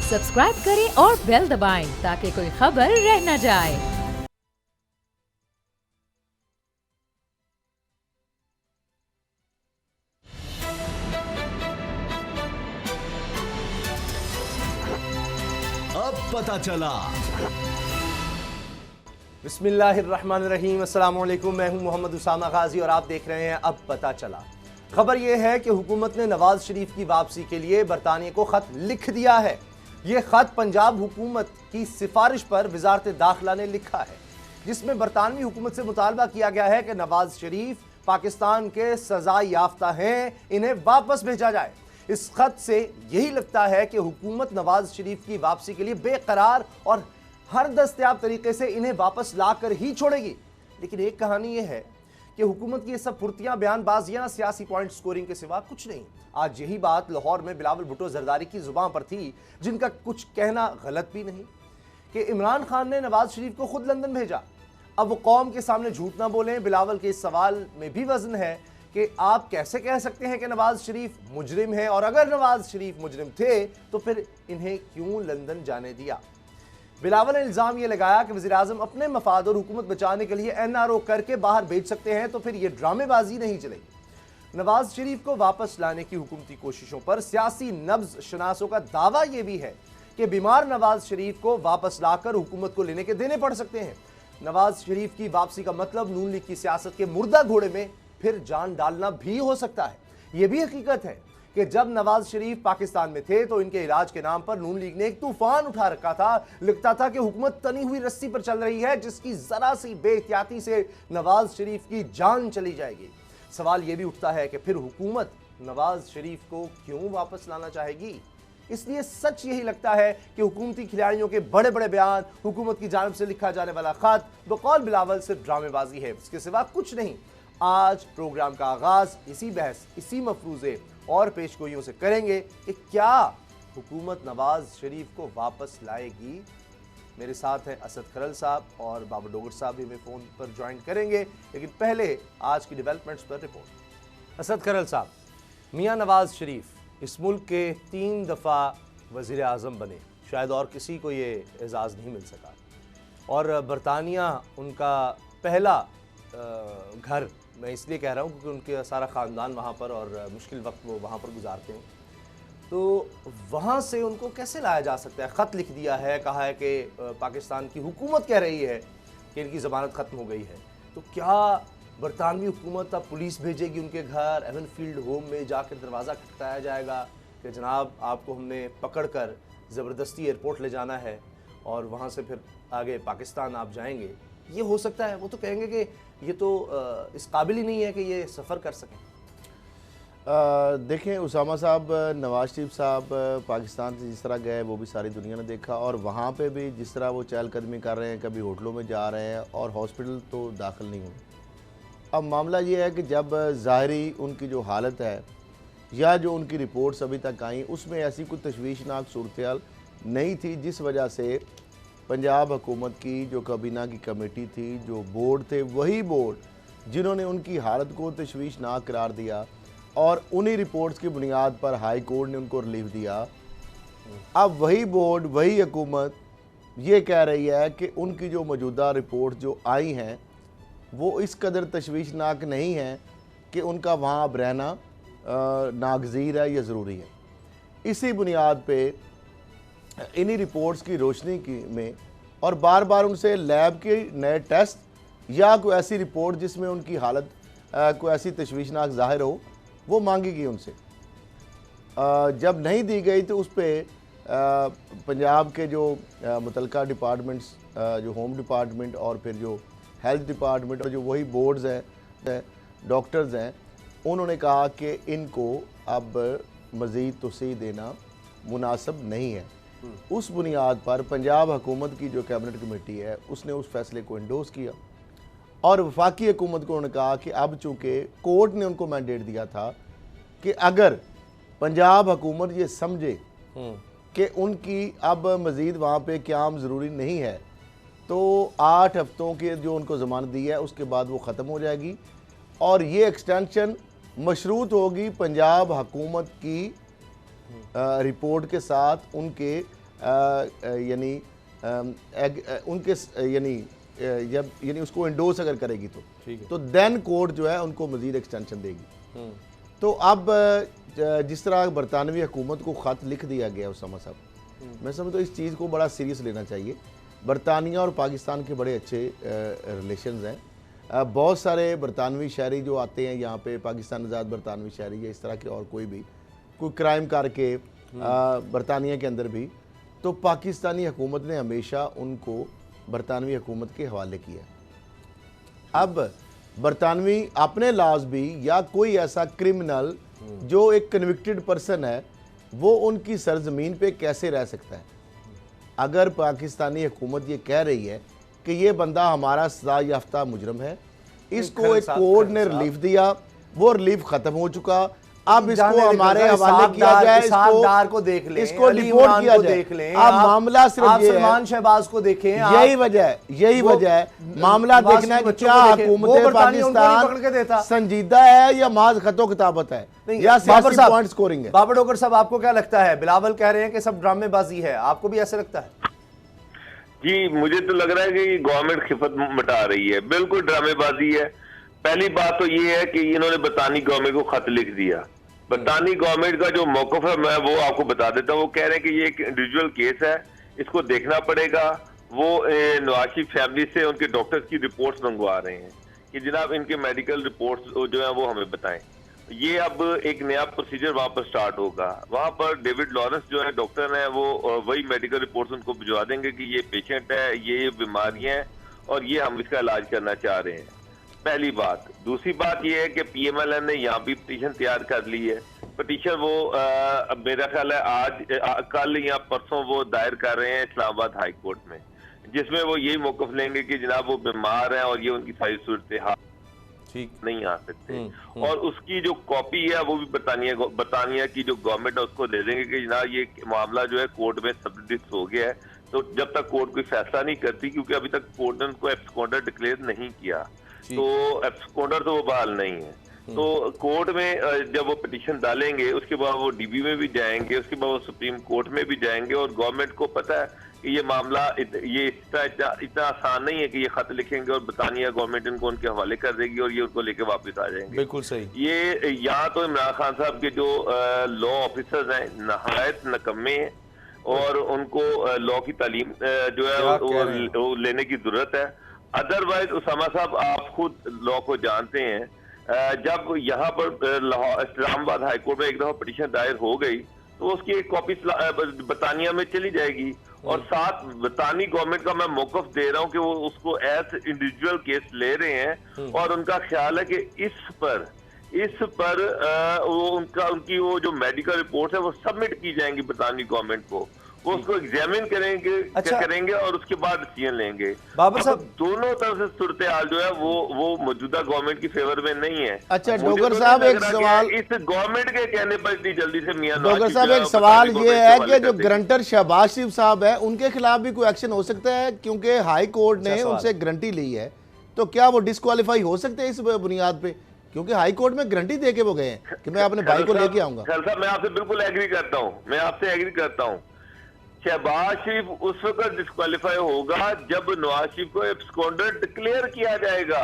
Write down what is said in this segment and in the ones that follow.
Subscribe करें और bell दबाएं ताकि कोई खबर रह न जाए। अब पता चला। बिस्मिल्लाहिर्रहमानिर्रहीम, अस्सलाम वालेकुम। मैं हूं मोहम्मद उसामा गाजी और आप देख रहे हैं अब पता चला। खबर यह है कि हुकूमत ने नवाज शरीफ की वापसी के लिए बरतानिया को खत लिख दिया है। यह खत पंजाब हुकूमत की सिफारिश पर वजारत दाखिला ने लिखा है, जिसमें बरतानवी हुकूमत से मुतालबा किया गया है कि नवाज शरीफ पाकिस्तान के सजा याफ्ता हैं, इन्हें वापस भेजा जाए। इस खत से यही लगता है कि हुकूमत नवाज शरीफ की वापसी के लिए बेकरार और हर दस्तयाब तरीके से इन्हें वापस लाकर ही छोड़ेगी। लेकिन एक कहानी यह है कि हुकूमत की ये सब फुर्तियां, बयानबाजियां सियासी पॉइंट स्कोरिंग के सिवा कुछ नहीं। आज यही बात लाहौर में बिलावल भुट्टो जरदारी की जुबान पर थी, जिनका कुछ कहना गलत भी नहीं कि इमरान खान ने नवाज शरीफ को खुद लंदन भेजा। अब वो कौम के सामने झूठ ना बोलें। बिलावल के इस सवाल में भी वजन है कि आप कैसे कह सकते हैं कि नवाज शरीफ मुजरिम है, और अगर नवाज शरीफ मुजरिम थे तो फिर इन्हें क्यों लंदन जाने दिया। बिलावल ने इल्जाम यह लगाया कि वज़ीर आज़म अपने मफाद और हुकूमत बचाने के लिए NRO करके बाहर भेज सकते हैं, तो फिर यह ड्रामेबाजी नहीं चलेगी। नवाज शरीफ को वापस लाने की हुकूमती कोशिशों पर सियासी नब्ज शनासों का दावा यह भी है कि बीमार नवाज शरीफ को वापस लाकर हुकूमत को लेने के देने पड़ सकते हैं। नवाज शरीफ की वापसी का मतलब नून लीग की सियासत के मुर्दा घोड़े में फिर जान डालना भी हो सकता है। यह भी हकीकत है कि जब नवाज शरीफ पाकिस्तान में थे तो इनके इलाज के नाम पर नून लीग ने एक तूफान उठा रखा था। लगता था कि हुकूमत तनी हुई रस्सी पर चल रही है, जिसकी जरा सी बेइख्तियाती से नवाज शरीफ की जान चली जाएगी। सवाल यह भी उठता है कि फिर हुकूमत नवाज शरीफ को क्यों वापस लाना चाहेगी। इसलिए सच यही लगता है कि हुकूमती खिलाड़ियों के बड़े बड़े बयान, हुकूमत की जानिब से लिखा जाने वाला खत बकौल बिलावल सिर्फ ड्रामेबाजी है, इसके सिवा कुछ नहीं। आज प्रोग्राम का आगाज इसी बहस, इसी मफरूजे और पेशगोइयों से करेंगे कि क्या हुकूमत नवाज शरीफ को वापस लाएगी। मेरे साथ हैं असद खरल साहब और बाबर डोगर साहब भी हमें फ़ोन पर ज्वाइन करेंगे, लेकिन पहले आज की डेवलपमेंट्स पर रिपोर्ट। असद खरल साहब, मियां नवाज शरीफ इस मुल्क के 3 दफ़ा वज़ीर आज़म बने, शायद और किसी को ये एजाज़ नहीं मिल सका, और बरतानिया उनका पहला घर, मैं इसलिए कह रहा हूँ क्योंकि उनके सारा ख़ानदान वहाँ पर और मुश्किल वक्त वो वहाँ पर गुजारते हैं, तो वहाँ से उनको कैसे लाया जा सकता है। ख़त लिख दिया है, कहा है कि पाकिस्तान की हुकूमत कह रही है कि इनकी ज़मानत ख़त्म हो गई है, तो क्या बरतानवी हुकूमत अब पुलिस भेजेगी उनके घर, एवन फील्ड होम में जाकर दरवाज़ा खटखटाया जाएगा कि जनाब आपको हमने पकड़ कर ज़बरदस्ती एयरपोर्ट ले जाना है और वहाँ से फिर आगे पाकिस्तान आप जाएंगे। ये हो सकता है। वो तो कहेंगे कि ये तो इस काबिल ही नहीं है कि ये सफ़र कर सकें। देखें उसामा साहब, नवाज शरीफ साहब पाकिस्तान से जिस तरह गए वो भी सारी दुनिया ने देखा, और वहाँ पे भी जिस तरह वो चहलकदमी कर रहे हैं, कभी होटलों में जा रहे हैं और हॉस्पिटल तो दाखिल नहीं हुए। अब मामला ये है कि जब ज़ाहरी उनकी जो हालत है या जो उनकी रिपोर्ट्स अभी तक आई, उसमें ऐसी कोई तशवीशनाक सूरत नहीं थी जिस वजह से पंजाब हुकूमत की जो काबीना की कमेटी थी, जो बोर्ड थे, वही बोर्ड जिन्होंने उनकी हालत को तशवीशनाक करार दिया और उन्हीं रिपोर्ट्स की बुनियाद पर हाई कोर्ट ने उनको रिलीफ दिया। अब वही बोर्ड, वही हुकूमत ये कह रही है कि उनकी जो मौजूदा रिपोर्ट जो आई हैं वो इस कदर तशवीशनाक नहीं है कि उनका वहाँ अब रहना नागज़ीर है या ज़रूरी है। इसी बुनियाद पे इन्हीं रिपोर्ट्स की रोशनी की में और बार बार उनसे लैब के नए टेस्ट या कोई ऐसी रिपोर्ट जिसमें उनकी हालत कोई ऐसी तशवीशनाक ज़ाहिर हो, वो मांगी गई उनसे। जब नहीं दी गई तो उस पर पंजाब के जो मुतलका डिपार्टमेंट्स, जो होम डिपार्टमेंट और फिर जो हेल्थ डिपार्टमेंट और जो वही बोर्ड्स हैं, डॉक्टर्स हैं, उन्होंने कहा कि इनको अब मज़ीद तोसी देना मुनासिब नहीं है। उस बुनियाद पर पंजाब हुकूमत की जो कैबिनेट कमेटी है उसने उस फैसले को इंडोर्स किया और वफाकी हुकूमत को उन्होंने कहा कि अब चूँकि कोर्ट ने उनको मैंडेट दिया था कि अगर पंजाब हुकूमत ये समझे कि उनकी अब मज़ीद वहाँ पे क़याम ज़रूरी नहीं है, तो 8 हफ्तों के जो उनको ज़मानत दी है उसके बाद वो ख़त्म हो जाएगी और ये एक्सटेंशन मशरूत होगी पंजाब हुकूमत की रिपोर्ट के साथ, उनके यानी उनके यानी उसको इंडोर्स अगर करेगी तो देन कोर्ट जो है उनको मजीद एक्सटेंशन देगी। तो अब जिस तरह बरतानवी हुकूमत को ख़त लिख दिया गया उसामा साहब, मैं समझता हूँ इस चीज़ को बड़ा सीरियस लेना चाहिए। बरतानिया और पाकिस्तान के बड़े अच्छे रिलेशंस हैं। बहुत सारे बरतानवी शहरी जो आते हैं यहाँ पे, पाकिस्तान आज़ाद बरतानवी शहरी या इस तरह के और कोई क्राइम करके बरतानिया के अंदर भी, तो पाकिस्तानी हुकूमत ने हमेशा उनको बरतानवी हुकूमत के हवाले किया। अब बरतानवी अपने लाज भी या कोई ऐसा क्रिमिनल जो एक कन्विक्टेड पर्सन है वो उनकी सरजमीन पे कैसे रह सकता है? अगर पाकिस्तानी हुकूमत ये कह रही है कि ये बंदा हमारा सजा याफ्ता मुजरम है, इसको एक कोर्ट ने रिलीफ दिया, वो रिलीफ खत्म हो चुका, अब इसको हमारे हवाले किया जाए, को देख लें, इसको डिपोर्ट किया जाए। देख लें, अब मामला सिर्फ ये सलमान शहबाज को देखें, यही वजह है मामला देखना है कि क्या हुकूमत पाकिस्तान संजीदा है या माज खतो किताबत है या सियासी पॉइंट स्कोरिंग है। बाबर डोगर साहब, आपको क्या लगता है? बिलावल कह रहे हैं कि सब ड्रामेबाजी है, आपको भी ऐसे लगता है? जी, मुझे तो लग रहा है कि गवर्नमेंट खिफत मटा रही है, बिल्कुल ड्रामेबाजी है। पहली बात तो ये है कि इन्होंने बरतानी गवर्नमेंट को खत लिख दिया। बरतानी गवर्नमेंट का जो मौकफ है मैं वो आपको बता देता हूँ। वो कह रहे हैं कि ये एक इंडिविजुअल केस है, इसको देखना पड़ेगा। वो नवाज शरीफ फैमिली से उनके डॉक्टर्स की रिपोर्ट्स मंगवा रहे हैं कि जनाब इनके मेडिकल रिपोर्ट्स जो है वो हमें बताएं। ये अब एक नया प्रोसीजर वहां पर स्टार्ट होगा। वहां पर डेविड लॉरेंस जो है डॉक्टर है, वो वही मेडिकल रिपोर्ट्स उनको भिजवा देंगे कि ये पेशेंट है, ये बीमारियां हैं और ये हम इसका इलाज करना चाह रहे हैं। पहली बात। दूसरी बात यह है कि पीएमएलएन ने यहाँ भी पिटीशन तैयार कर ली है। पिटीशन वो मेरा ख्याल है आज कल या परसों वो दायर कर रहे हैं इस्लामाबाद हाई कोर्ट में, जिसमें वो यही मौकफ लेंगे कि जनाब वो बीमार हैं और ये उनकी सारी सूरत हाल ठीक नहीं आ सकते। और उसकी जो कॉपी है वो भी बरतानिया की जो गवर्नमेंट है उसको दे देंगे कि जनाब ये मामला जो है कोर्ट में सबमिट हो गया है। तो जब तक कोर्ट कोई फैसला नहीं करती, क्योंकि अभी तक कोर्ट ने उनको एब्सकॉन्डर डिक्लेयर नहीं किया, तो एब्सकॉन्डर तो वो बहाल नहीं है। तो कोर्ट में जब वो पिटीशन डालेंगे उसके बाद वो डीबी में भी जाएंगे, उसके बाद वो सुप्रीम कोर्ट में भी जाएंगे। और गवर्नमेंट को पता है कि ये मामला ये इतना आसान नहीं है कि ये खत लिखेंगे और बरतानिया गवर्नमेंट इनको उनके हवाले कर देगी और ये उनको लेके वापस आ जाएंगे। बिल्कुल सही। ये यहाँ तो इमरान खान साहब के जो लॉ ऑफिसर्स हैं नहायत नकम्मे हैं और उनको लॉ की तालीम जो है वो लेने की जरूरत है। अदरवाइज उसामा साहब आप खुद लॉ को जानते हैं, जब यहाँ पर इस्लामाबाद हाईकोर्ट में एक दफा पिटीशन दायर हो गई तो उसकी एक कॉपी बरतानिया में चली जाएगी। और साथ बरतानी गवर्नमेंट का मैं मौकफ दे रहा हूँ कि वो उसको एज इंडिविजुअल केस ले रहे हैं और उनका ख्याल है कि इस पर वो उनकी वो जो मेडिकल रिपोर्ट है वो सबमिट की जाएंगी बरतानी गवर्नमेंट को। वो उसको एग्जामिन करेंगे और उसके बाद डिसीजन लेंगे। बाबर साहब, दोनों तरफ से सूरत हाल जो है वो मौजूदा गवर्नमेंट की फेवर में नहीं है। अच्छा डोगर साहब, एक सवाल इस गवर्नमेंट के कहने पर इतनी जल्दी से मियां डोगर साहब एक सवाल ये है कि जो गारंटर शहबाज शरीफ साहब है उनके खिलाफ भी कोई एक्शन हो सकता है? क्योंकि हाई कोर्ट ने उनसे गारंटी ली है, तो क्या वो डिस्क्वालीफाई हो सकते हैं इस बुनियाद पे? क्योंकि हाई कोर्ट में गारंटी देके वो गए हैं कि मैं अपने भाई को लेके आऊंगा। मैं आपसे बिल्कुल एग्री करता हूँ। शहबाज शरीफ उस वक्त डिस्क्वालीफाई होगा जब नवाज शरीफ को एब्सकॉन्डर डिक्लेयर किया जाएगा।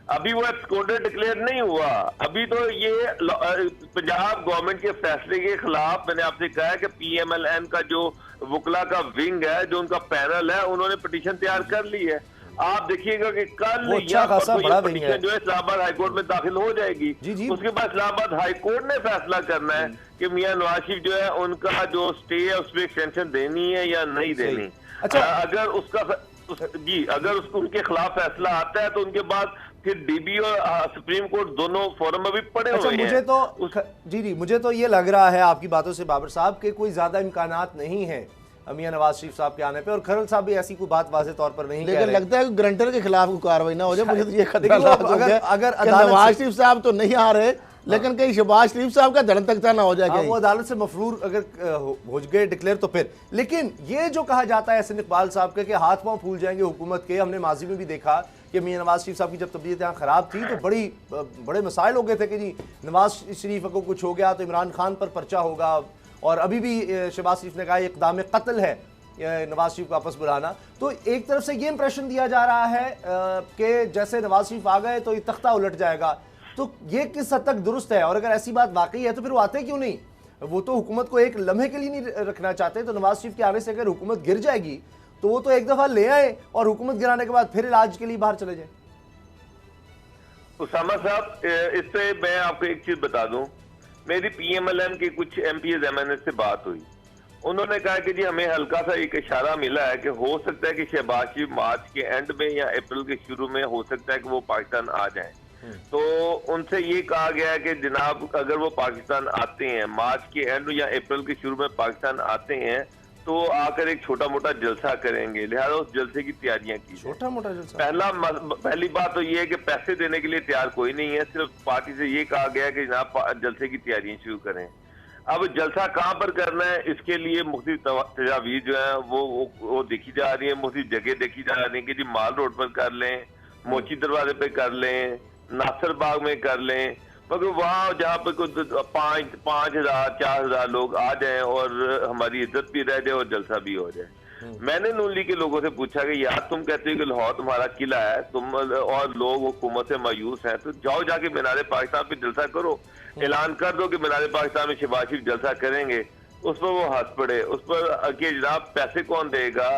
अभी वो एब्सकॉन्डर डिक्लेयर नहीं हुआ। अभी तो ये पंजाब गवर्नमेंट के फैसले के खिलाफ मैंने आपसे कहा है कि पीएमएलएन का जो वकला का विंग है, जो उनका पैनल है, उन्होंने पिटीशन तैयार कर ली है। आप देखिएगा कि कल पिटीशन जो है इस्लामाबाद हाईकोर्ट में दाखिल हो जाएगी। उसके बाद इस्लामाबाद हाईकोर्ट ने फैसला करना है कि मियां नवाज शरीफ जो है उनका जो स्टे है उसमें एक्सटेंशन देनी है या नहीं देनी। अच्छा, अगर उसको उनके खिलाफ फैसला आता है तो उनके बाद फिर डीबी और सुप्रीम कोर्ट दोनों फोरम में भी पड़े हुए हैं। मुझे तो ये लग रहा है आपकी बातों से बाबर साहब के कोई ज्यादा इम्कानात नहीं है मियां नवाज शरीफ साहब के आने पे, और खरल साहब भी ऐसी कोई बात वाज़ेह तौर पर नहीं, लेकिन लगता है कि गारंटर के खिलाफ कोई कार्रवाई ना हो जाए। मुझे तो ये खतरा अगर नवाज शरीफ साहब तो नहीं आ रहे, लेकिन कहीं शहबाज शरीफ साहब का धड़न तख्ता ना हो जाए, वो अदालत से मफरूर अगर हो गए डिक्लेयर तो फिर। लेकिन ये जो कहा जाता है एहसन इकबाल साहब के कि हाथ पांव फूल जाएंगे हुकूमत के, हमने माजी में भी देखा कि मियां नवाज शरीफ साहब की जब तबीयत यहाँ ख़राब थी तो बड़े मसाइल हो गए थे कि जी नवाज शरीफ को कुछ हो गया तो इमरान खान पर पर्चा होगा और अभी भी शहबाज शरीफ ने कहा इक़दाम कत्ल है नवाज शरीफ को वापस बुलाना। तो एक तरफ से ये इंप्रेशन दिया जा रहा है कि जैसे नवाज शरीफ आ गए तो ये तख्ता उलट जाएगा, तो ये किस हद तक दुरुस्त है? और अगर ऐसी बात वाकई है तो फिर वो आते क्यों नहीं? वो तो हुकूमत को एक लम्हे के लिए नहीं रखना चाहते, तो नवाज शरीफ के आने से अगर हुकूमत गिर जाएगी तो वो तो एक दफा ले आए और हुकूमत गिराने के बाद फिर इलाज के लिए बाहर चले जाए। उसामा साहब, इससे मैं आपको एक चीज बता दूं, मेरी PMLN के कुछ MPs MNS से बात हुई। उन्होंने कहा कि जी हमें हल्का सा एक इशारा मिला है कि हो सकता है कि शहबाज शरीफ मार्च के एंड में या अप्रैल के शुरू में हो सकता है कि वो पाकिस्तान आ जाएं। तो उनसे ये कहा गया है कि जनाब अगर वो पाकिस्तान आते हैं, मार्च के एंड या अप्रैल के शुरू में पाकिस्तान आते हैं, तो आकर एक छोटा मोटा जलसा करेंगे, लिहाजा उस जलसे की तैयारियां की। छोटा मोटा जलसा? पहली बात तो ये है कि पैसे देने के लिए तैयार कोई नहीं है, सिर्फ पार्टी से ये कहा गया कि जनाब जलसे की तैयारियां शुरू करें। अब जलसा कहाँ पर करना है, इसके लिए मुख्तलिफ तजावीज जो है वो देखी जा रही है, मुख्तलिफ जगह देखी जा रही है कि जी माल रोड पर कर लें, मोची दरवाजे पे कर लें, नासिर बाग में कर लें, मगर वहाँ जहाँ पर कुछ 5,000 4,000 लोग आ जाएं और हमारी इज्जत भी रह जाए और जलसा भी हो जाए। मैंने नून लीग के लोगों से पूछा कि यार तुम कहते हो कि लाहौर तुम्हारा किला है, तुम और लोग हुकूमत से मायूस हैं, तो जाओ जाके मीनार पाकिस्तान पे जलसा करो, ऐलान कर दो कि मीनार पाकिस्तान में शहबाज शरीफ जलसा करेंगे। उस पर वो हंस पड़े, उस पर कि जनाब पैसे कौन देगा,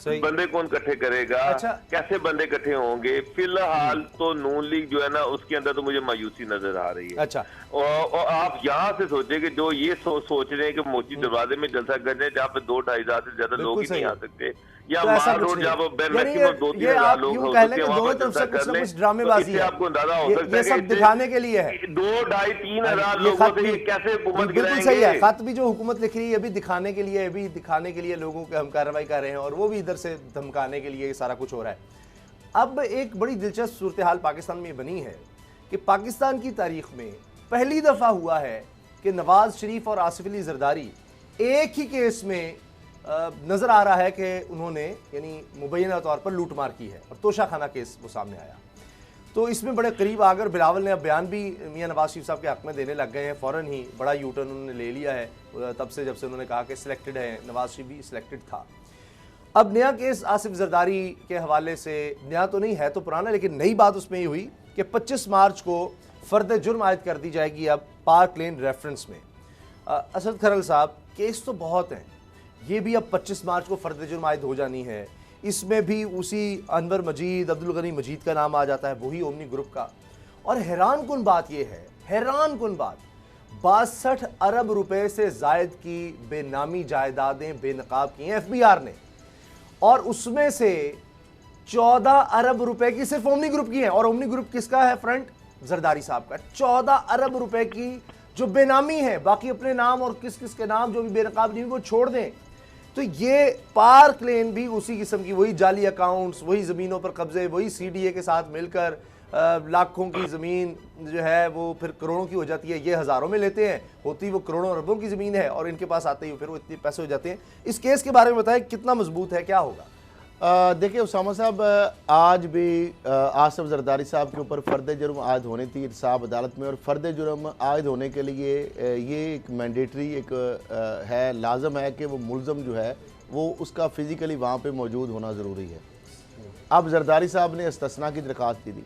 बंदे कौन इकट्ठे करेगा, अच्छा। कैसे बंदे इकट्ठे होंगे। फिलहाल तो नून लीग जो है ना उसके अंदर तो मुझे मायूसी नजर आ रही है। अच्छा। और आप यहाँ से सोचे कि जो ये सोच रहे हैं कि मोची दरवाजे में जलसा करने जहाँ पे 2-2.5 हज़ार से ज्यादा लोग ही नहीं आ सकते, या तो ऐसा माल कुछ रोड नहीं। जहाँ यानी मैक्सिमम 2-3 हज़ार लोग हो सकते हैं, वहाँ पर जलसा कर लें, कुछ ड्रामेबाजी है। आपको अंदाजा हो सकता ये है सब दिखाने के लिए है। 2-2.5-3 हज़ार ये लोगों खत से भी कैसे हुकूमत बिल्कुल सही है। गिराएंगे? खत भी जो हुकूमत लिख रही है अभी दिखाने के लिए, अभी दिखाने के लिए लोगों के हम कार्रवाई कर रहे हैं, और वो भी इधर से धमकाने के लिए सारा कुछ हो रहा है। अब एक बड़ी दिलचस्प सूरत हाल पाकिस्तान में बनी है कि पाकिस्तान की तारीख में पहली दफा हुआ है कि नवाज शरीफ और आसिफ अली जरदारी एक ही केस में नजर आ रहा है कि उन्होंने यानी मुबैना तौर पर लूटमार की है, और तोशाखाना केस वो सामने आया। तो इसमें बड़े करीब आकर बिलावल ने अब बयान भी मियां नवाज शरीफ साहब के हक में देने लग गए हैं। फ़ौरन ही बड़ा यूटर्न उन्होंने ले लिया है तब से, जब से उन्होंने कहा कि सिलेक्टेड है, नवाज शरीफ भी सिलेक्टेड था। अब नया केस आसिफ जरदारी के हवाले से, नया तो नहीं है तो पुराना, लेकिन नई बात उसमें ये हुई कि 25 मार्च को फ़र्द जुर्म आयद कर दी जाएगी अब पार्क लेन रेफरेंस में। असद खरल साहब, केस तो बहुत हैं, ये भी अब 25 मार्च को फ़र्द जुर्म आयद हो जानी है। इसमें भी उसी अनवर मजीद, अब्दुल गनी मजीद का नाम आ जाता है, वही ओमनी ग्रुप का। और हैरान कुन बात यह है, हैरान कुन बात, 62 अरब रुपए से जायद की बेनामी जायदादें बेनकाब की हैं FBI ने, और उसमें से 14 अरब रुपए की सिर्फ ओमनी ग्रुप की हैं। और ओमनी ग्रुप किसका है? फ्रंट जरदारी साहब का। 14 अरब रुपए की जो बेनामी है, बाकी अपने नाम और किस किस के नाम जो भी बेनकाब नहीं वो छोड़ दें। तो ये पार्क लेन भी उसी किस्म की, वही जाली अकाउंट्स, वही ज़मीनों पर कब्जे, वही CDA के साथ मिलकर लाखों की ज़मीन जो है वो फिर करोड़ों की हो जाती है। ये हज़ारों में लेते हैं, होती वो करोड़ों अरबों की ज़मीन है, और इनके पास आते ही फिर वो इतने पैसे हो जाते हैं। इस केस के बारे में बताएं, कितना मजबूत है, क्या होगा? देखिए उसामा साहब, आज भी आसिफ जरदारी साहब के ऊपर फ़र्द जुर्म आयद होनी थी इंसाफ अदालत में, और फ़र्द जुर्म आयद होने के लिए ये एक मैंडेटरी एक है, लाजम है कि वो मुलज़म जो है वो उसका फ़िज़िकली वहाँ पे मौजूद होना ज़रूरी है। अब जरदारी साहब ने इस्तिस्ना की दरख्वास्त की थी,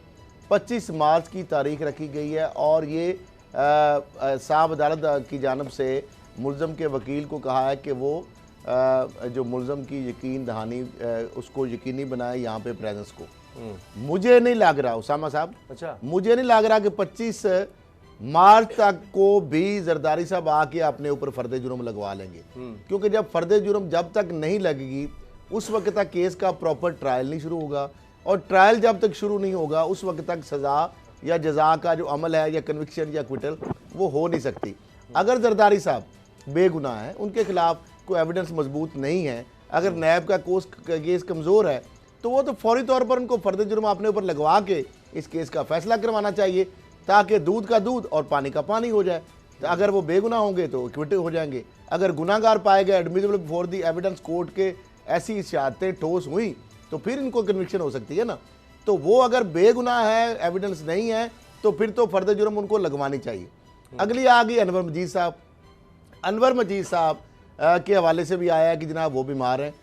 25 मार्च की तारीख रखी गई है, और ये इंसाफ अदालत की जानिब से मुलज़म के वकील को कहा है कि वो जो मुलज़म की यकीन दहानी उसको यकीनी बनाए यहाँ पे प्रेजेंस को। मुझे नहीं लग रहा उसामा साहब, अच्छा, मुझे नहीं लग रहा कि 25 मार्च तक को भी जरदारी साहब आके अपने ऊपर फ़र्द जुर्म लगवा लेंगे, क्योंकि जब फ़र्द जुर्म जब तक नहीं लगेगी उस वक्त तक केस का प्रॉपर ट्रायल नहीं शुरू होगा, और ट्रायल जब तक शुरू नहीं होगा उस वक्त तक सज़ा या जज़ा का जो अमल है या कन्विक्शन या क्विटल वो हो नहीं सकती। अगर जरदारी साहब बेगुनाह हैं, उनके खिलाफ कोई एविडेंस मजबूत नहीं है, अगर नैब का केस कमज़ोर है, तो वो तो फौरी तौर पर उनको फ़र्द जुर्म अपने ऊपर लगवा के इस केस का फैसला करवाना चाहिए, ताकि दूध का दूध और पानी का पानी हो जाए। तो अगर वो बेगुनाह होंगे तो एक्विट हो जाएंगे, अगर गुनाहगार पाए गए admissible before the evidence court के ऐसी शहादतें ठोस हुई तो फिर इनको कन्विक्शन हो सकती है ना। तो वो अगर बेगुनाह है, एविडेंस नहीं है, तो फिर तो फ़र्द जुर्म उनको लगवानी चाहिए। अगली आ गई अनवर मजीद साहब। अनवर मजीद साहब के हवाले से भी आया है कि जनाब वो बीमार हैं,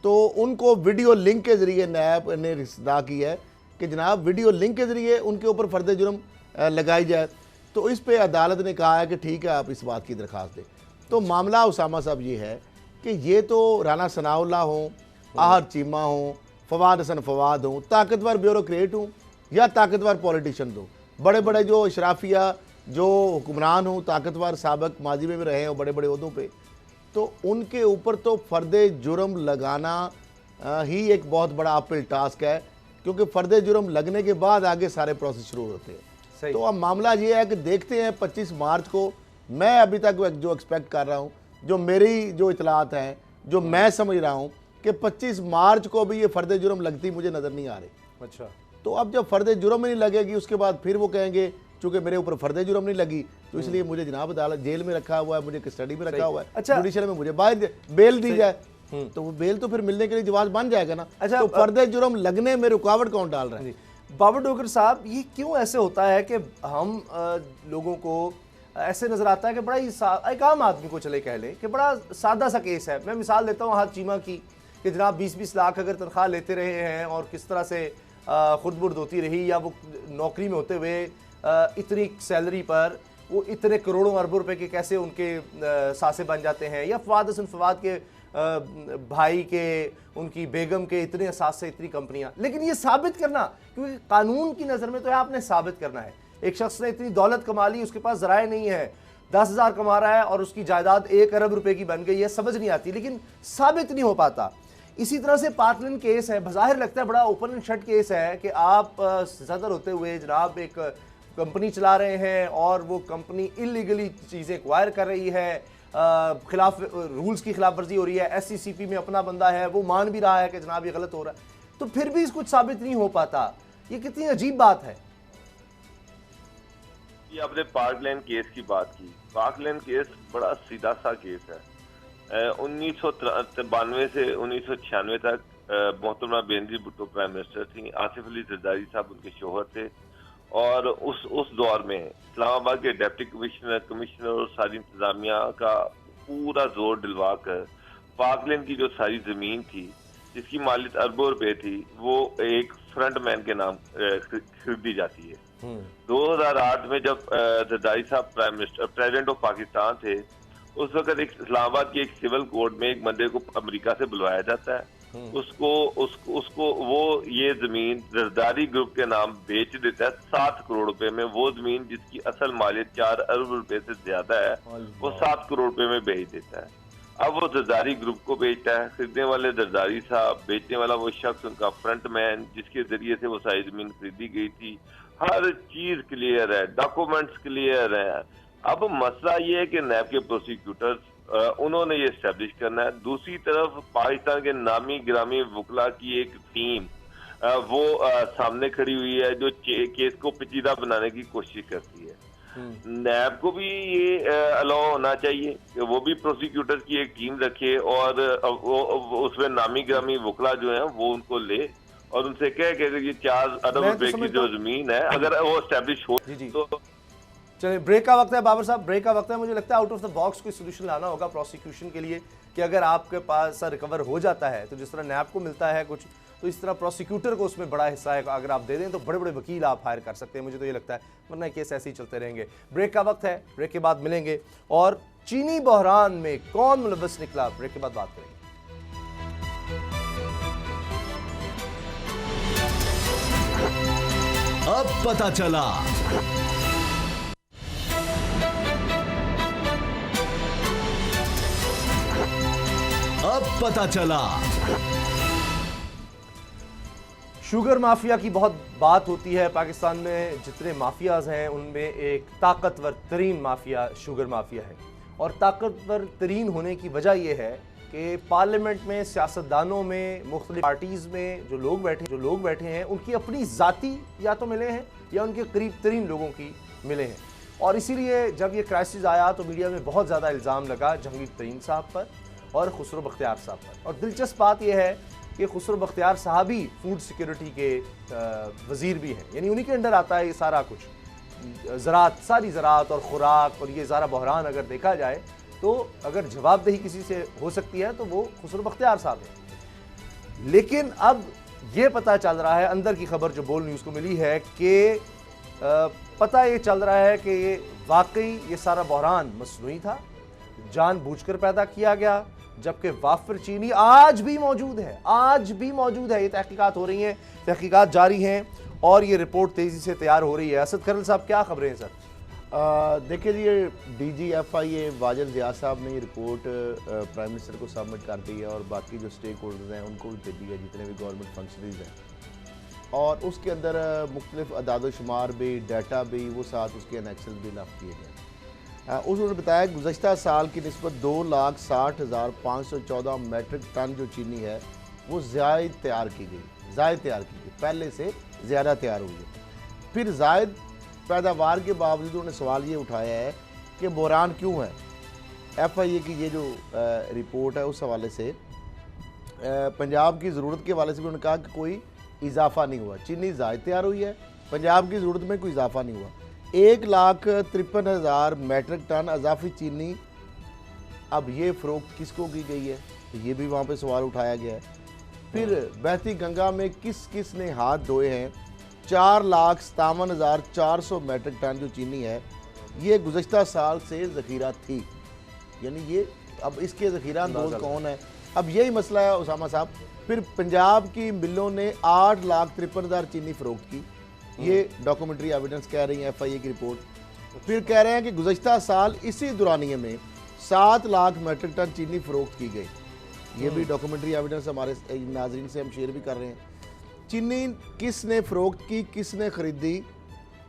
तो उनको वीडियो लिंक के ज़रिए नैब ने रिश्ता की है कि जनाब वीडियो लिंक के ज़रिए उनके ऊपर फ़र्द जुर्म लगाई जाए। तो इस पे अदालत ने कहा है कि ठीक है, आप इस बात की दरख्वास्त दें। तो मामला उसामा साहब ये है कि ये तो राना सनाउल्लाह हों, आहर चीमा हों, फवाद हसन फवाद हों, ताकतवर ब्यूरोक्रेट हों या ताकतवर पॉलिटिशियन हों, बड़े बड़े जो अशराफिया जो हुक्मरान हों, ताकतवर साबिक माजी में भी रहे हों बड़े बड़े ओहदों पे, तो उनके ऊपर तो फ़र्द जुर्म लगाना ही एक बहुत बड़ा अपहिल टास्क है, क्योंकि फ़र्द जुर्म लगने के बाद आगे सारे प्रोसेस शुरू होते हैं। तो अब मामला ये है कि देखते हैं 25 मार्च को, मैं अभी तक जो एक्सपेक्ट कर रहा हूँ, जो मेरी जो इतलात हैं, जो मैं समझ रहा हूँ कि 25 मार्च को भी ये फ़र्द जुर्म लगती मुझे नज़र नहीं आ रही। अच्छा, तो अब जब फ़र्द जुर्म नहीं लगेगी, उसके बाद फिर वो कहेंगे चूँकि मेरे ऊपर फ़र्द जुर्म नहीं लगी तो इसलिए मुझे जनाब अदालत जेल में रखा हुआ है, मुझे कस्टडी में रखा हुआ है, अच्छा, जुडिशल में मुझे बाहर बेल दी जाए, तो वो बेल तो फिर मिलने के लिए जवाब बन जाएगा ना। अच्छा, तो फ़र्द जुर्म लगने में रुकावट कौन डाल रहा है? बाबर डोगर साहब, ये क्यों ऐसे होता है कि हम लोगों को ऐसे नज़र आता है कि बड़ा ही एक आम आदमी को चले कह लें कि बड़ा सादा सा केस है। मैं मिसाल देता हूँ हाथ चीमा की कि जनाब 20-20 लाख अगर तनख्वाह लेते रहे हैं और किस तरह से खुदबुर्द होती रही, या वो नौकरी में होते हुए इतनी सैलरी पर वो इतने करोड़ों अरबों रुपए के कैसे उनके सासे बन जाते हैं, या फवाद हसन फवाद के भाई के, उनकी बेगम के इतने असासे, इतनी कंपनियां। लेकिन ये साबित करना, क्योंकि कानून की नज़र में तो आपने साबित करना है। एक शख्स ने इतनी दौलत कमा ली, उसके पास ज़राए नहीं है, 10,000 कमा रहा है और उसकी जायदाद 1 अरब रुपए की बन गई है, समझ नहीं आती, लेकिन साबित नहीं हो पाता। इसी तरह से पार्टलन केस है, बज़ाहिर लगता है बड़ा ओपन एंड शट केस है कि आप सदर होते हुए जनाब एक कंपनी चला रहे हैं और वो कंपनी इलीगली चीज़ें एक्वायर कर रही है, खिलाफ रूल्स की खिलाफ वर्जी हो रही है, SCCP में अपना बंदा है, वो मान भी रहा है कि जनाब ये गलत हो रहा है, तो फिर भी कुछ साबित नहीं हो पाता। ये कितनी अजीब बात है। ये आपने पार्कलैंड केस की बात की। पार्कलैंड केस बड़ा सीधा सा केस है। 1993 से 1996 तक मोहतरमा बेनजीर भुट्टो प्राइम मिनिस्टर थी, आसिफ अली जरदारी साहब उनके शोहर थे, और उस दौर में इस्लामाबाद के डिप्टी कमिश्नर और सारी इंतजामिया का पूरा जोर दिलवा कर पार्कलैंड की जो सारी जमीन थी जिसकी मालियत अरबों रुपए थी, वो एक फ्रंट मैन के नाम खरीदी जाती है। 2008 में जब जरदारी साहब prime minister president of Pakistan थे, उस वक्त एक इस्लामाबाद के एक सिविल कोर्ट में एक बंदे को अमेरिका से बुलवाया जाता है, उसको वो ये जमीन जरदारी ग्रुप के नाम बेच देता है 7 करोड़ रुपए में। वो जमीन जिसकी असल मालियत 4 अरब रुपए से ज्यादा है, वो 7 करोड़ रुपए में बेच देता है। अब वो जरदारी ग्रुप को बेचता है, खरीदने वाले जरदारी साहब, बेचने वाला वो शख्स उनका फ्रंट मैन जिसके जरिए से वो सारी जमीन खरीदी गई थी। हर चीज क्लियर है, डॉक्यूमेंट्स क्लियर है। अब मसला ये है कि नैब के प्रोसिक्यूटर्स उन्होंने ये एस्टेब्लिश करना है। दूसरी तरफ पाकिस्तान के नामी ग्रामी वकला की एक टीम वो सामने खड़ी हुई है जो केस को पेचीदा बनाने की कोशिश करती है। नैब को भी ये अलाउ होना चाहिए कि वो भी प्रोसिक्यूटर्स की एक टीम रखे और उसमें नामी ग्रामी वकला जो है वो उनको ले और उनसे कहे कि ये 4 अरब रुपए की जो जमीन है अगर वो एस्टेब्लिश हो तो। चलिए, ब्रेक का वक्त है बाबर साहब, ब्रेक का वक्त है। मुझे लगता है आउट ऑफ द बॉक्स कोई सोल्यूशन लाना होगा प्रोसिक्यूशन के लिए कि अगर आपके पास रिकवर हो जाता है तो जिस तरह नैब को मिलता है कुछ, तो इस तरह प्रोसिक्यूटर को उसमें बड़ा हिस्सा है। अगर आप दे दें तो बड़े बड़े वकील आप हायर कर सकते हैं, मुझे तो ये लगता है, वरना केस ऐसे ही चलते रहेंगे। ब्रेक का वक्त है, ब्रेक के बाद मिलेंगे और चीनी बहरान में कौन मुलव्वस निकला, ब्रेक के बाद बात करेंगे। अब पता चला। अब पता चला। शुगर माफिया की बहुत बात होती है पाकिस्तान में। जितने माफियाज हैं उनमें एक ताकतवर तरीन माफिया शुगर माफिया है, और ताकतवर तरीन होने की वजह यह है कि पार्लियामेंट में, सियासतदानों में, मुख्तलिफ पार्टीज़ में जो लोग बैठे हैं उनकी अपनी ज़ाती या तो मिले हैं या उनके करीब तरीन लोगों की मिले हैं। और इसीलिए जब ये क्राइसिस आया तो मीडिया में बहुत ज़्यादा इल्ज़ाम लगा जहांगीर तरीन साहब पर और खुसरो बख्तियार साहब पर। और दिलचस्प बात यह है कि खुसरो बख्तियार साहब ही फूड सिक्योरिटी के वज़ीर भी हैं, यानी उन्हीं के अंडर आता है ये सारा कुछ, ज़राअत, सारी ज़राअत और ख़ुराक। और ये ज़ारा बहरान अगर देखा जाए तो अगर जवाबदेही किसी से हो सकती है तो वो खुसरो बख्तियार साहब है। लेकिन अब ये पता चल रहा है, अंदर की खबर जो बोल न्यूज़ को मिली है कि पता ये चल रहा है कि ये वाकई ये सारा बहरान मसनूई था, जानबूझकर पैदा किया गया, जबकि वाफिर चीनी आज भी मौजूद है, आज भी मौजूद है। ये तहकीकात हो रही हैं, तहकीकात जारी हैं और ये रिपोर्ट तेज़ी से तैयार हो रही है। असद खरल साहब, क्या खबरें हैं सर? देखिए जी, ये DGFIA वाजिद ज़िया साहब ने ये रिपोर्ट प्राइम मिनिस्टर को सबमिट कर दी है और बाकी जो स्टेक होल्डर्स हैं उनको भी भेजी है, जितने भी गवर्नमेंट फंक्शनरीज हैं, और उसके अंदर मुख्तलिफ अदाद-ओ-शुमार भी, डाटा भी, वो साथ उसके एनेक्सेस भी नफ किए गए। उन्होंने बताया गुज़श्ता साल की निस्बत 2,60,514 मेट्रिक टन जो चीनी है वो ज़ायद तैयार की गई, पहले से ज़्यादा तैयार हुई है। फिर ज़ायद पैदावार के बावजूद उन्होंने सवाल ये उठाया है कि बहरान क्यों है। FIA की ये जो रिपोर्ट है उस हवाले से पंजाब की ज़रूरत के हवाले से भी उन्होंने कहा कि कोई इजाफा नहीं हुआ, चीनी ज़ायद तैयार हुई है, पंजाब की ज़रूरत में कोई इजाफा नहीं हुआ। 1,53,000 मेट्रिक टन अजाफी चीनी, अब ये फ़रोख्त किसको की गई है, ये भी वहाँ पे सवाल उठाया गया है। फिर बहती गंगा में किस किस ने हाथ धोए हैं। 4,57,400 मेट्रिक टन जो चीनी है ये गुज़श्ता साल से ज़ख़ीरा थी, यानी ये अब इसके ज़ख़ीरा अंदोज़ कौन है, अब यही मसला है उसामा साहब। फिर पंजाब की मिलों ने 8,53,000 चीनी फ़रोख्त की, ये डॉक्यूमेंट्री एविडेंस कह रही है FIA की रिपोर्ट। फिर कह रहे हैं कि गुज़श्ता साल इसी दुरानिये में 7 लाख मेट्रिक टन चीनी फ़रोख्त की गई, ये भी डॉक्यूमेंट्री एविडेंस हमारे नाज़रीन से हम शेयर भी कर रहे हैं। चीनी किसने फ़रोख्त की, किसने ख़रीदी,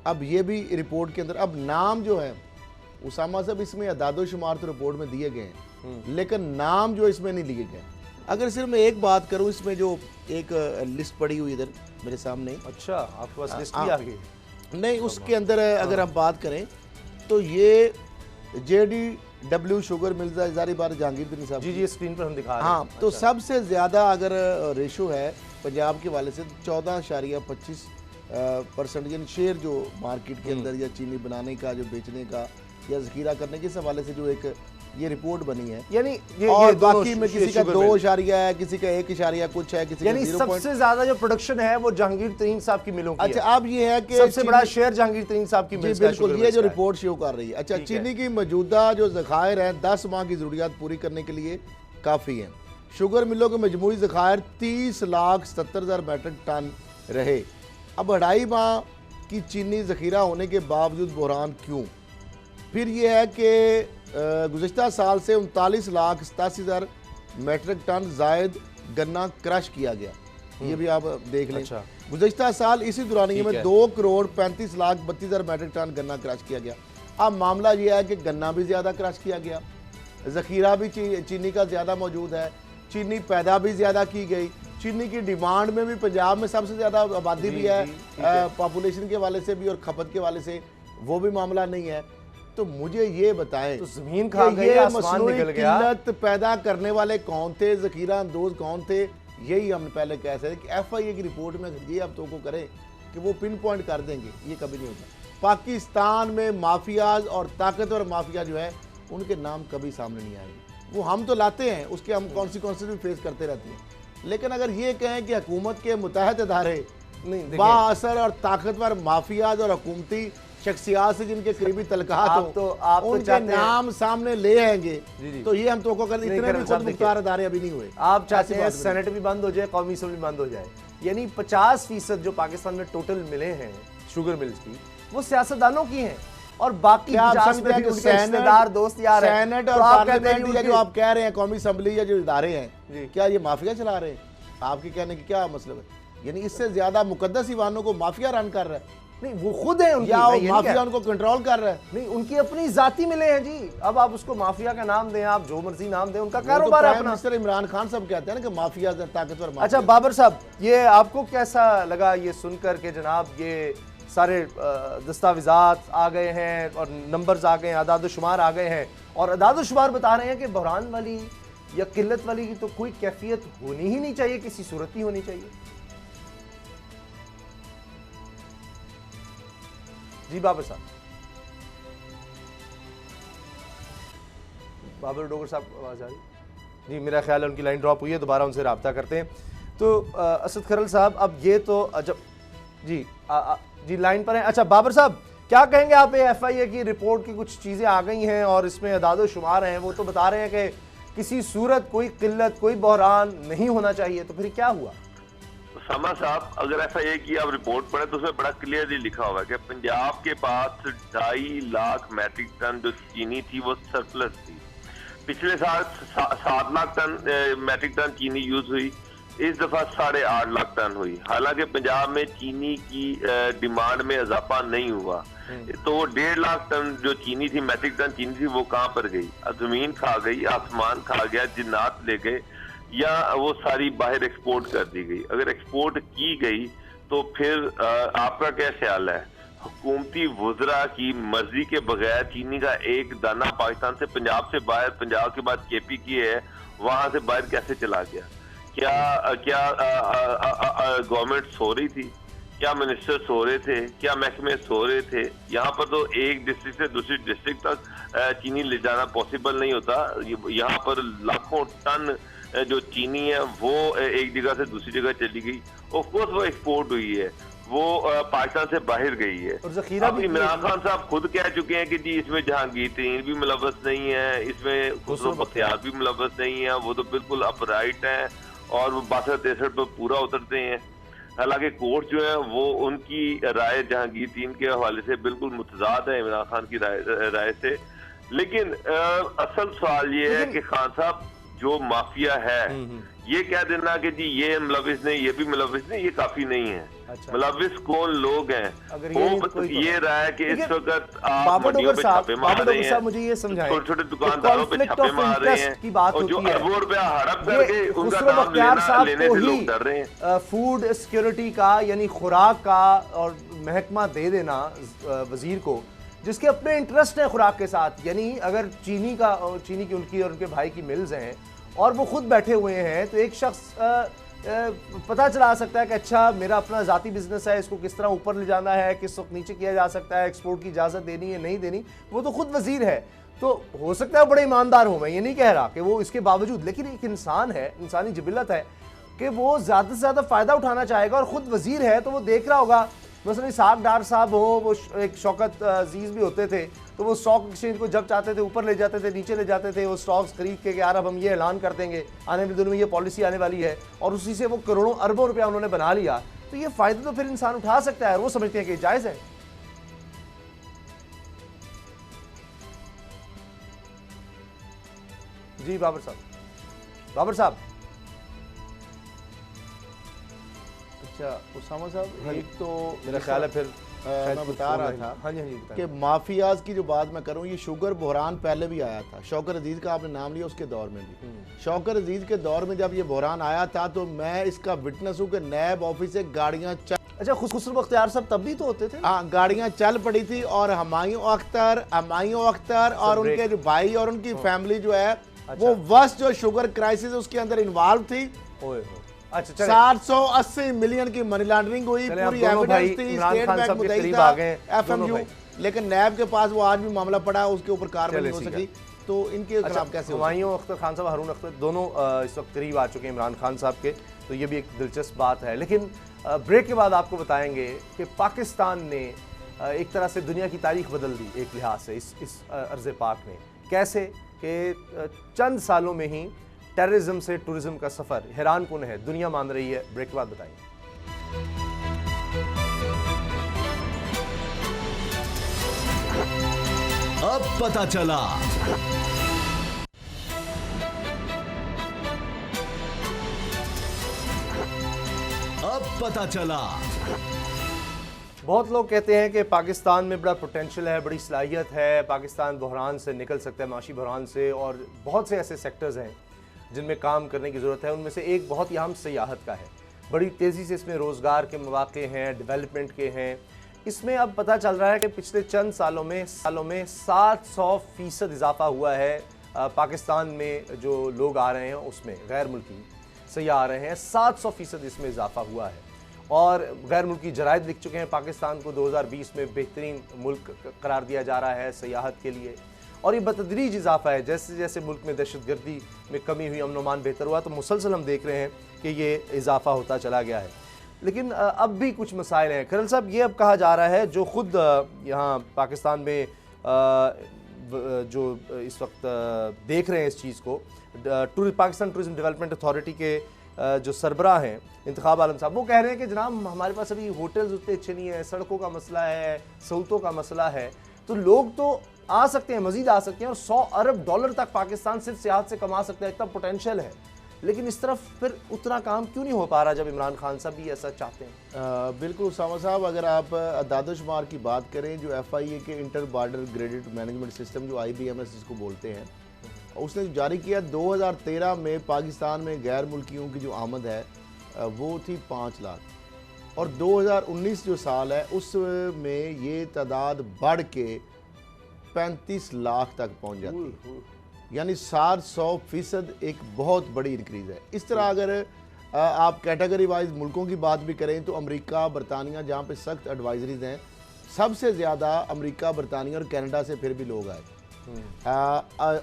अब ये भी रिपोर्ट के अंदर। अब नाम जो है उसामा साहब, इसमें अदाद-ओ-शुमार तो रिपोर्ट में दिए गए हैं, लेकिन नाम जो इसमें नहीं लिए गए। अगर सिर्फ मैं एक बात करूं, इसमें जो एक लिस्ट पड़ी हुई इधर मेरे सामने। अच्छा, आपके पास लिस्ट भी आ गई? नहीं, उसके अंदर अगर हम बात करें तो ये JDW शुगर मिल्स जारी बार जहांगीर साहब जी स्क्रीन पर हम दिखा रहे हैं। हाँ, तो सबसे ज़्यादा अगर रेशो है पंजाब के वाले से 14.25% यानी शेयर जो मार्केट के अंदर या चीनी बनाने का, जो बेचने का या ज़ख़ीरा करने के हवाले से जो एक ये रिपोर्ट बनी है, यानी और बाकी में किसी का 2 है, किसी का 1 कुछ है, किसी का 0 सबसे ज्यादा जो प्रोडक्शन है वो जहांगीर तरीन साहब की मिलों की। अच्छा, अब ये है कि सबसे बड़ा शेयर जहांगीर तरीन साहब की मिल्स का, बिल्कुल, ये जो रिपोर्ट शो कर रही है। अच्छा, चीनी की मौजूदा जो ज़खायर है 10 माह की ज़रूरियात पूरी करने के लिए काफ़ी है। शुगर मिलों के मजमूई ज़खायर 30,70,000 मेट्रिक टन रहे। अब 2.5 माह की चीनी ज़ख़ीरा होने के बावजूद बहरान क्यों? फिर ये है कि गुज़श्ता साल से 39,87,000 मेट्रिक टन जायद गन्ना क्रश किया गया, ये भी आप देख लें। अच्छा। गुज़श्ता साल इसी दुरानिये में 2,35,32,000 मेट्रिक टन गन्ना क्रश किया गया। अब मामला ये है कि गन्ना भी ज़्यादा क्रश किया गया, ज़ख़ीरा भी चीनी का ज़्यादा मौजूद है, चीनी पैदा भी ज़्यादा की गई, चीनी की डिमांड में भी पंजाब में सबसे ज़्यादा आबादी भी है, पॉपुलेशन के हवाले से भी और खपत के हवाले से वो भी मामला नहीं है। तो मुझे ये बताएं, तो ज़मीन खा गई, आसमान निकल गया। किल्लत पैदा करने वाले कौन थे, ज़ख़ीरा अंदोज़ कौन थे, यही हमने पहले कह सकते कि FIA की रिपोर्ट में अगर ये आप तो को करें कि वो पिन पॉइंट कर देंगे, ये कभी नहीं होता। पाकिस्तान में माफियाज और ताकतवर माफिया जो है उनके नाम कभी सामने नहीं आएंगे। वो हम तो लाते हैं, उसके हम कॉन्सिक्वेंसेस भी फेस करते रहते हैं, लेकिन अगर ये कहें कि हुकूमत के मुतहद इदारे बाअसर और ताकतवर माफियाज और हुकूमती शख्सियात से जिनके करीबी तलकात हो, उनके नाम सामने ले आएंगे, तो ये हम तो कर इतने भी खुद मुख्तार अदारे अभी नहीं हुए। आप चाहते हैं सेनेट भी बंद हो जाए, कौमी असम्बली बंद हो जाए, यानी 50% जो पाकिस्तान में टोटल मिले हैं शुगर मिल्स की, वो सियासतदानों की हैं और बाकी रिश्तेदार दोस्त यार हैं। सेनेट और पार्लियामेंट या जो आप कह रहे हैं कौमी असम्बली या जो इदारे हैं, क्या ये माफिया चला रहे हैं? आपके कहने की क्या मतलब है? यानी इससे ज्यादा मुकद्दस ईवानों को माफिया रन कर रहा है? नहीं, वो खुद है उनकी, या माफिया उनको कंट्रोल कर रहा है? नहीं, उनकी अपनी जाती मिले हैं जी। अब आप उसको माफिया का नाम दें, आप जो मर्जी नाम दें, उनका कारोबार है अपना। मिनिस्टर इमरान खान साहब कहते हैं ना कि माफिया ताकतवर माफिया। अच्छा बाबर साहब, ये आपको कैसा लगा ये सुनकर के जनाब ये सारे दस्तावेजात आ गए हैं और नंबर्स आ गए हैं, अदाद-ओ-शुमार आ गए हैं, और अदाद-ओ-शुमार बता रहे हैं कि बहरान वाली या किल्लत वाली की तो कोई कैफियत होनी ही नहीं चाहिए, किसी सूरत ही होनी चाहिए? जी बाबर साहब। बाबर डोगर साहब आवाज़ आ रही? जी, मेरा ख्याल है उनकी लाइन ड्रॉप हुई है, दोबारा उनसे रब्ता करते हैं। तो असद खरल साहब, अब ये तो जब जी जी लाइन पर हैं। अच्छा बाबर साहब, क्या कहेंगे आप? FIA की रिपोर्ट की कुछ चीज़ें आ गई हैं और इसमें अदाद शुमार हैं, वो तो बता रहे हैं कि किसी सूरत कोई किल्लत, कोई बहरान नहीं होना चाहिए, तो फिर क्या हुआ? सामा साहब, अगर FIA की आप रिपोर्ट पढ़े तो उसमें बड़ा क्लियरली लिखा हुआ है कि पंजाब के पास 2.5 लाख मैट्रिक टन जो चीनी थी वो सरप्लस थी। पिछले साल 7 लाख टन मैट्रिक टन चीनी यूज हुई, इस दफा 8.5 लाख टन हुई। हालांकि पंजाब में चीनी की डिमांड में इजाफा नहीं हुआ, तो 1.5 लाख टन जो चीनी थी, मैट्रिक टन चीनी थी, वो कहाँ पर गई? जमीन खा गई, आसमान खा गया, जिन्नात ले गए, या वो सारी बाहर एक्सपोर्ट कर दी गई? अगर एक्सपोर्ट की गई तो फिर आपका क्या ख्याल है? हुकूमती वुज़रा की मर्जी के बगैर चीनी का एक दाना पाकिस्तान से, पंजाब से बाहर, पंजाब के बाद KP की है, वहां से बाहर कैसे चला गया? क्या गवर्नमेंट सो रही थी? क्या मिनिस्टर सो रहे थे? क्या महकमे सो रहे थे? यहाँ पर तो एक डिस्ट्रिक्ट से दूसरी डिस्ट्रिक्ट तक चीनी ले जाना पॉसिबल नहीं होता। यहाँ पर लाखों टन जो चीनी है वो एक जगह से दूसरी जगह चली गई। ऑफ कोर्स वो एक्सपोर्ट हुई है, वो पाकिस्तान से बाहर गई है। और ज़ख़ीरा भी इमरान खान साहब खुद कह चुके हैं कि जी इसमें जहांगीर तरीन भी मुलव्वस नहीं है, इसमें खुसरो बख्तियार भी मुलव्वस नहीं है, वो तो बिल्कुल अपराइट है और वो 62-63 पर पूरा उतरते हैं। हालांकि कोर्ट जो है वो उनकी राय जहांगीर तरीन के हवाले से बिल्कुल मुतजाद है इमरान खान की राय से। लेकिन असल सवाल ये है कि खान साहब जो माफिया है, ये कह देना कि जी ये मुलविस नहीं, ये भी मुलविस नहीं, ये काफी नहीं है। अच्छा। मुलविस कौन लोग हैं? ये रहा है कि इस वक्त आप बाबर मंडियों पे छापे मार रहे हैं, मुझे ये समझाएं, छोटे छोटे दुकानदारों पे छापे मार रहे हैं की बात और जो होती है, अरबों रुपया हड़प करके उनका खुसरो नाम बख्तियार लेने को से ही लोग डर रहे हैं। फूड सिक्योरिटी का यानी खुराक का और महकमा दे देना वजीर को, जिसके अपने इंटरेस्ट है खुराक के साथ। यानी अगर चीनी की उनकी और उनके भाई की मिल्स हैं और वो खुद बैठे हुए हैं, तो एक शख्स पता चला सकता है कि अच्छा मेरा अपना ज़ाती बिजनेस है, इसको किस तरह ऊपर ले जाना है, किस वक्त नीचे किया जा सकता है, एक्सपोर्ट की इजाज़त देनी है नहीं देनी, वो तो खुद वजीर है। तो हो सकता है बड़े ईमानदार हो, मैं ये नहीं कह रहा कि वो इसके बावजूद, लेकिन एक इंसान है, इंसानी जिबिलत है कि वो ज़्यादा से ज़्यादा फ़ायदा उठाना चाहेगा और ख़ुद वजीर है, तो वो देख रहा होगा। मसलन इसाक डार साहब हो, वो एक शौकत अजीज़ भी होते थे, तो वो स्टॉक एक्सचेंज को जब चाहते थे ऊपर ले जाते थे, नीचे ले जाते थे, वो स्टॉक्स खरीद के कि यार अब हम ये ऐलान कर देंगे, आने वाले दिनों में ये पॉलिसी आने वाली है, और उसी से वो करोड़ों अरबों रुपया उन्होंने बना लिया। तो ये फ़ायदे तो फिर इंसान उठा सकता है, वो समझते हैं कि जायज़ है। जी बाबर साहब। अच्छा उसामा साहब, एक तो मेरा ख्याल है फिर मैं बता रहा था हाँ जी कि माफियाज की जो बात मैं करूं, ये शुगर बहरान पहले भी आया था। शौकत अजीज का आपने नाम लिया, उसके दौर में भी, शौकत अजीज के दौर में जब ये बहरान आया था तो मैं इसका विटनेस हूं कि नैब ऑफिस से गाड़ियां अच्छा खुसरो बख्तियार साहब तब भी तो होते थे। हाँ, गाड़ियां चल पड़ी थी और हमायूं अख्तर और उनके जो भाई और उनकी फैमिली जो है वो वर्स्ट जो शुगर क्राइसिस उसके अंदर इन्वॉल्व थी। अच्छा 780 मिलियन की मनी लॉन्ड्रिंग हुई, पूरी एविडेंस थी, स्टेट बैंक मुद्दई था, FMU, लेकिन नैब के पास वो आज भी मामला पड़ा है, उसके ऊपर कार्रवाई नहीं हो सकी। तो इनके खिलाफ कैसे? हुमायूं अख्तर खान साहब, हारून अख्तर दोनों इस वक्त करीब आ चुके हैं इमरान खान साहब के, तो ये भी एक दिलचस्प बात है। लेकिन ब्रेक के बाद आपको बताएंगे कि पाकिस्तान ने एक तरह से दुनिया की तारीख बदल दी एक लिहाज से इस अर्ज़ पाक ने। कैसे कि चंद सालों में ही टेररिज्म से टूरिज्म का सफ़र हैरान कुन है, दुनिया मान रही है। ब्रेक के बाद बताएंगे। अब पता चला। बहुत लोग कहते हैं कि पाकिस्तान में बड़ा पोटेंशियल है, बड़ी सलाहियत है, पाकिस्तान बहरान से निकल सकता है, माशी बहरान से, और बहुत से ऐसे सेक्टर्स हैं जिनमें काम करने की ज़रूरत है। उनमें से एक बहुत ही अहम सियाहत का है, बड़ी तेज़ी से इसमें रोज़गार के मौक़े हैं, डेवलपमेंट के हैं। इसमें अब पता चल रहा है कि पिछले चंद सालों में 700% इजाफा हुआ है। पाकिस्तान में जो लोग आ रहे हैं उसमें गैर मुल्की सयाह आ रहे हैं, 700% इसमें इजाफा हुआ है। और गैर मुल्की जराइद लिख चुके हैं पाकिस्तान को 2020 में बेहतरीन मुल्क करार दिया जा रहा है सयाहत के लिए। और ये बतदरीज इजाफा है। जैसे जैसे मुल्क में दहशतगर्दी में कमी हुई, अमन अमान बेहतर हुआ, तो मुसलसल हम देख रहे हैं कि ये इजाफा होता चला गया है। लेकिन अब भी कुछ मसाइल हैं। खरल साहब, ये अब कहा जा रहा है, जो ख़ुद यहाँ पाकिस्तान में जो इस वक्त देख रहे हैं इस चीज़ को, पाकिस्तान टूरिज्म डेवलपमेंट अथॉरिटी के जो सरबराह हैं इंतखाब आलम साहब, वो कह रहे हैं कि जनाब हमारे पास अभी होटल्स उतने अच्छे नहीं हैं, सड़कों का मसला है, सहूलतों का मसला है, तो लोग तो आ सकते हैं, मजीद आ सकते हैं, और 100 अरब डॉलर तक पाकिस्तान सिर्फ सियाहत से कमा सकता है, इतना पोटेंशियल है। लेकिन इस तरफ फिर उतना काम क्यों नहीं हो पा रहा जब इमरान खान साहब भी ऐसा चाहते हैं? बिल्कुल उसामा साहब, अगर आप अदाद-ओ-शुमार की बात करें, जो FIA के inter border graded management system जो IBMS जिसको बोलते हैं, उसने जारी किया 2013 में पाकिस्तान में गैर मुल्कियों की जो आमद है वो थी 5 लाख, और 2019 जो साल है उसमें ये तादाद बढ़ के 35 लाख तक पहुंच जाती है, यानी 700% एक बहुत बड़ी इंक्रीज़ है। इस तरह अगर आप कैटेगरी वाइज मुल्कों की बात भी करें तो अमेरिका, बरतानिया, जहाँ पे सख्त एडवाइजरीज हैं, सबसे ज़्यादा अमेरिका, बरतानिया और कनाडा से फिर भी लोग आए।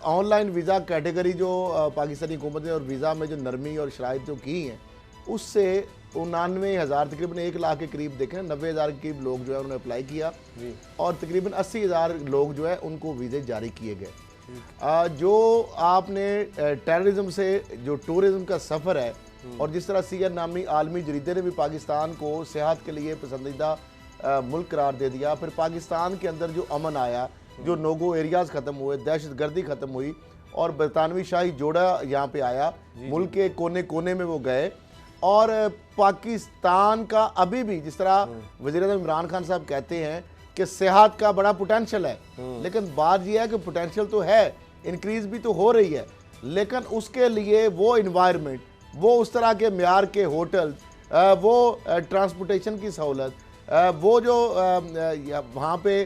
ऑनलाइन वीज़ा कैटेगरी जो पाकिस्तानी हुकूमत ने और वीज़ा में जो नरमी और शराइत जो की हैं, उससे 99,000 तकरीबन 1 लाख के करीब देखें, 90,000 के करीब लोग जो है उन्होंने अप्लाई किया, और तकरीबन 80,000 लोग जो है उनको वीज़े जारी किए गए। जो आपने टेररिज्म से जो टूरिज्म का सफ़र है, और जिस तरह CNN नामी आलमी जरीदे ने भी पाकिस्तान को सियाहत के लिए पसंदीदा मुल्क करार दे दिया, फिर पाकिस्तान के अंदर जो अमन आया, जो नोगो एरियाज़ ख़त्म हुए, दहशतगर्दी ख़त्म हुई, और बरतानवी शाही जोड़ा यहाँ पे आया, मुल्क के कोने कोने में वो गए, और पाकिस्तान का अभी भी जिस तरह वज़ीर-ए-आज़म इमरान खान साहब कहते हैं कि सेहत का बड़ा पोटेंशियल है, लेकिन बात यह है कि पोटेंशियल तो है, इंक्रीज़ भी तो हो रही है, लेकिन उसके लिए वो इन्वायरमेंट, वो उस तरह के म्यार के होटल, वो ट्रांसपोर्टेशन की सहूलत, वो जो वहाँ पे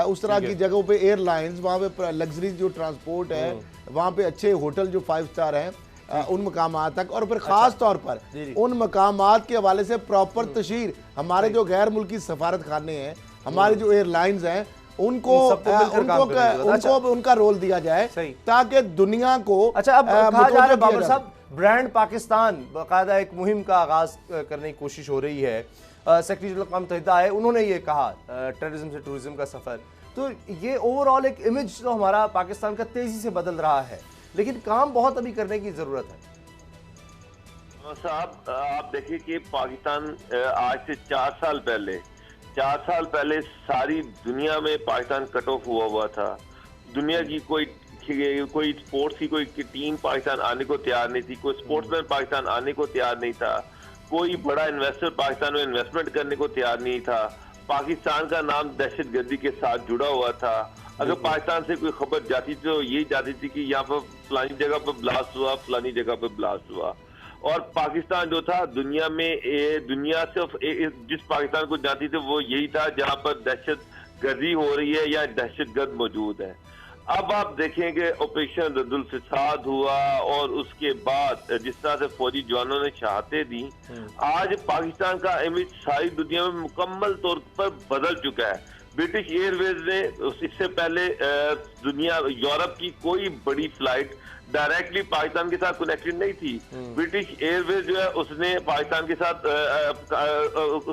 उस तरह की जगहों पे एयरलाइंस, वहाँ पे लग्जरी जो ट्रांसपोर्ट है, वहाँ पे अच्छे होटल जो 5 स्टार हैं, उन मकामात तक, और फिर ख़ास तौर पर उन मकामात के हवाले से प्रॉपर तशहीर, हमारे जो गैर मुल्की सफारत खाने हैं, हमारे जो एयरलाइंस हैं, उनको उनका रोल दिया जाए ताकि दुनिया को। अच्छा, अब कहा जा रहा है बाबर साहब, ब्रांड पाकिस्तान बाकायदा एक मुहिम का आगाज करने की कोशिश हो रही है। सेक्रेटरी जनरल अक़वाम मुत्तहिदा है, उन्होंने ये कहा टेररिज्म से टूरिज्म का सफ़र, तो ये ओवरऑल एक इमेज तो हमारा पाकिस्तान का तेज़ी से बदल रहा है, लेकिन काम बहुत अभी करने की ज़रूरत है। साहब, आप देखिए कि पाकिस्तान आज से 4 साल पहले सारी दुनिया में पाकिस्तान कट ऑफ हुआ था। दुनिया की कोई स्पोर्ट्स की कोई टीम पाकिस्तान आने को तैयार नहीं थी, कोई स्पोर्ट्समैन पाकिस्तान आने को तैयार नहीं था, कोई बड़ा इन्वेस्टर पाकिस्तान में इन्वेस्टमेंट करने को तैयार नहीं था। पाकिस्तान का नाम दहशतगर्दी के साथ जुड़ा हुआ था। अगर पाकिस्तान से कोई खबर जाती तो यही जाती थी कि यहाँ पर फलानी जगह पर ब्लास्ट हुआ, फलानी जगह पर ब्लास्ट हुआ। और पाकिस्तान जो था दुनिया में, दुनिया सिर्फ जिस पाकिस्तान को जानती थी वो यही था जहाँ पर दहशतगर्दी हो रही है या दहशतगर्द मौजूद है। अब आप देखेंगे ऑपरेशन रद्दुल फिसाद हुआ, और उसके बाद जिस तरह से फौजी जवानों ने शहादतें दी, आज पाकिस्तान का इमेज सारी दुनिया में मुकम्मल तौर पर बदल चुका है। ब्रिटिश एयरवेज ने इससे पहले दुनिया यूरोप की कोई बड़ी फ्लाइट डायरेक्टली पाकिस्तान के साथ कनेक्टेड नहीं थी। ब्रिटिश एयरवेज जो है उसने पाकिस्तान के साथ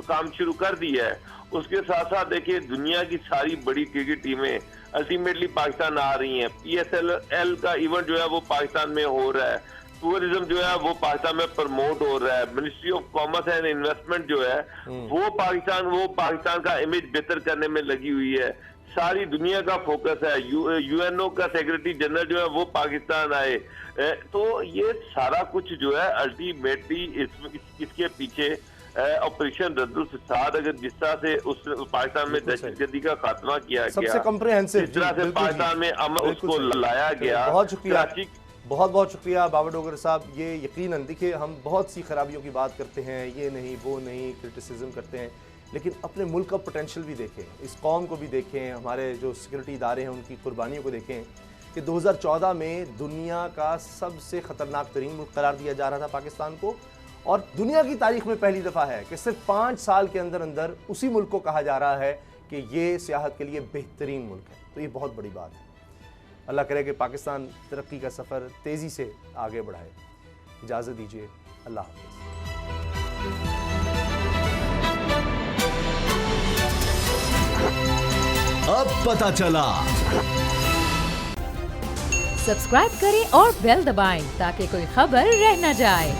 काम शुरू कर दिया है। उसके साथ साथ देखिए दुनिया की सारी बड़ी क्रिकेट टीमें अल्टीमेटली पाकिस्तान आ रही हैं। PSL का इवेंट जो है वो पाकिस्तान में हो रहा है। टूरिज्म जो है वो पाकिस्तान में प्रमोट हो रहा है। Ministry of commerce and investment जो है वो पाकिस्तान का इमेज बेहतर करने में लगी हुई है। सारी दुनिया का फोकस है। UNO का सेक्रेटरी जनरल जो है वो पाकिस्तान आए। तो ये सारा कुछ जो है अल्टीमेटली इसके पीछे ऑपरेशन रद्दुल फिसाद, अगर जिस तरह से उस पाकिस्तान में दहशतगर्दी का खात्मा किया गया, सबसे कम्प्रिहेंसिव, जिस तरह से पाकिस्तान में अमन उसको लाया गया। बहुत शुक्रिया, बहुत शुक्रिया बाबर डोगर साहब। ये यकीनन देखिए, हम बहुत सी खराबियों की बात करते हैं, ये नहीं वो नहीं, क्रिटिसिज्म करते हैं, लेकिन अपने मुल्क का पोटेंशियल भी देखें, इस कौम को भी देखें, हमारे जो सिक्योरिटी इदारे हैं उनकी कुर्बानियों को देखें कि 2014 में दुनिया का सबसे ख़तरनाक तरीन मुल्क करार दिया जा रहा था पाकिस्तान को, और दुनिया की तारीख में पहली दफ़ा है कि सिर्फ 5 साल के अंदर अंदर उसी मुल्क को कहा जा रहा है कि ये सियाहत के लिए बेहतरीन मुल्क है। तो ये बहुत बड़ी बात है। अल्लाह करे कि पाकिस्तान तरक्की का सफ़र तेज़ी से आगे बढ़ाए। इजाज़त दीजिए, अल्लाह हाफ़िज़। अब पता चला। सब्सक्राइब करें और बेल दबाएं ताकि कोई खबर रह न जाए।